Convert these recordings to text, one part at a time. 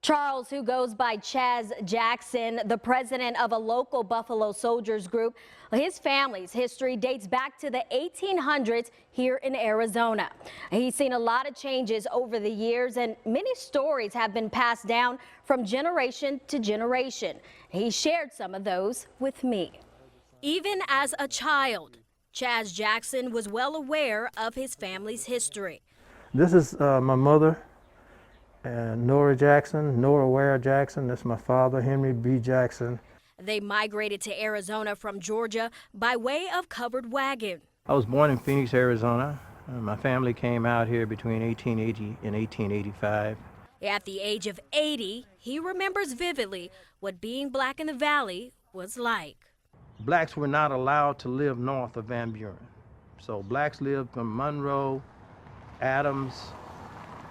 Charles, who goes by Chaz Jackson, the president of a local Buffalo Soldiers group, his family's history dates back to the 1800s here in Arizona. He's seen a lot of changes over the years, and many stories have been passed down from generation to generation. He shared some of those with me. Even as a child, Chaz Jackson was well aware of his family's history. This is my mother, Nora Jackson, Nora Ware Jackson. That's my father, Henry B. Jackson. They migrated to Arizona from Georgia by way of covered wagon. I was born in Phoenix, Arizona. My family came out here between 1880 and 1885. At the age of 80, he remembers vividly what being black in the valley was like. Blacks were not allowed to live north of Van Buren. So blacks lived from Monroe, Adams,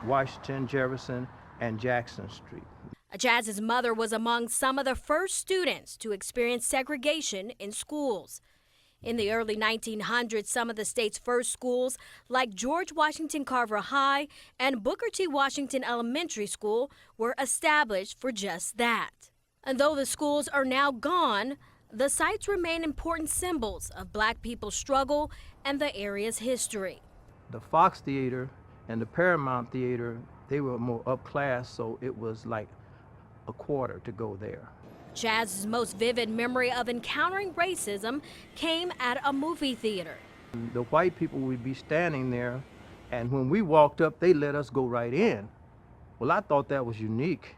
Washington, Jefferson, and Jackson Street. Chaz's mother was among some of the first students to experience segregation in schools. In the early 1900s, some of the state's first schools, like George Washington Carver High and Booker T. Washington Elementary School, were established for just that. And though the schools are now gone, the sites remain important symbols of black people's struggle and the area's history. The Fox Theater and the Paramount Theater, they were more upclass, so it was like a quarter to go there. Chaz's most vivid memory of encountering racism came at a movie theater. The white people would be standing there, and when we walked up, they let us go right in. Well, I thought that was unique,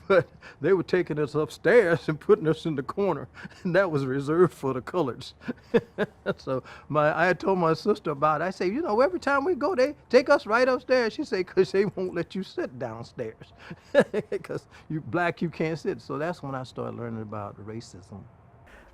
but they were taking us upstairs and putting us in the corner, and that was reserved for the coloreds. So I had told my sister about it. I say, you know, every time we go, they take us right upstairs. She said, because they won't let you sit downstairs, because you black, you can't sit. So that's when I started learning about racism.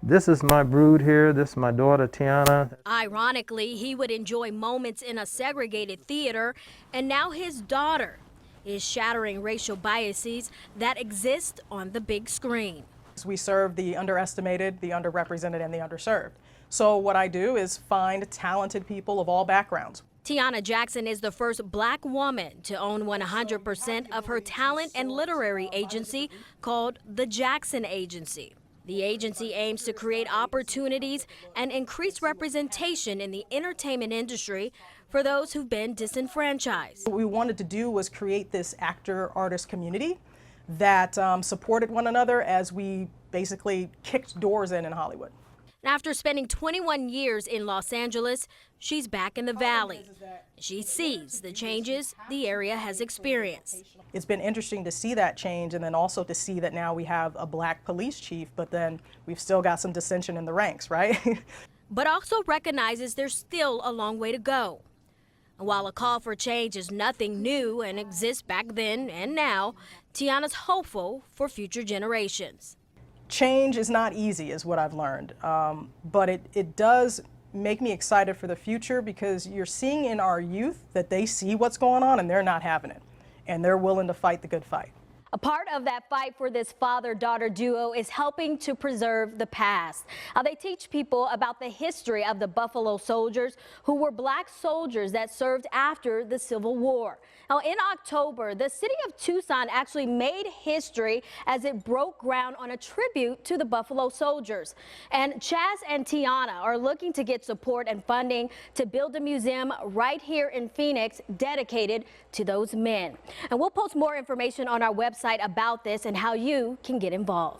This is my brood here. This is my daughter, Tiana. Ironically, he would enjoy moments in a segregated theater, and now his daughter is shattering racial biases that exist on the big screen. We serve the underestimated, the underrepresented, and the underserved. So what I do is find talented people of all backgrounds. Tiana Jackson is the first black woman to own 100% of her talent and literary agency called the Jackson Agency. The agency aims to create opportunities and increase representation in the entertainment industry for those who've been disenfranchised. What we wanted to do was create this actor-artist community that supported one another as we basically kicked doors in Hollywood. After spending 21 years in Los Angeles, she's back in the Valley. She sees the changes the area has experienced. It's been interesting to see that change, and then also to see that now we have a black police chief, but then we've still got some dissension in the ranks, right? But also recognizes there's still a long way to go. And while a call for change is nothing new and exists back then and now, Tiana's hopeful for future generations. Change is not easy, is what I've learned, but it does make me excited for the future, because you're seeing in our youth that they see what's going on and they're not having it, and they're willing to fight the good fight. A part of that fight for this father-daughter duo is helping to preserve the past. They teach people about the history of the Buffalo Soldiers, who were black soldiers that served after the Civil War. Now, in October, the city of Tucson actually made history as it broke ground on a tribute to the Buffalo Soldiers. And Chaz and Tiana are looking to get support and funding to build a museum right here in Phoenix dedicated to those men. And we'll post more information on our website about this and how you can get involved.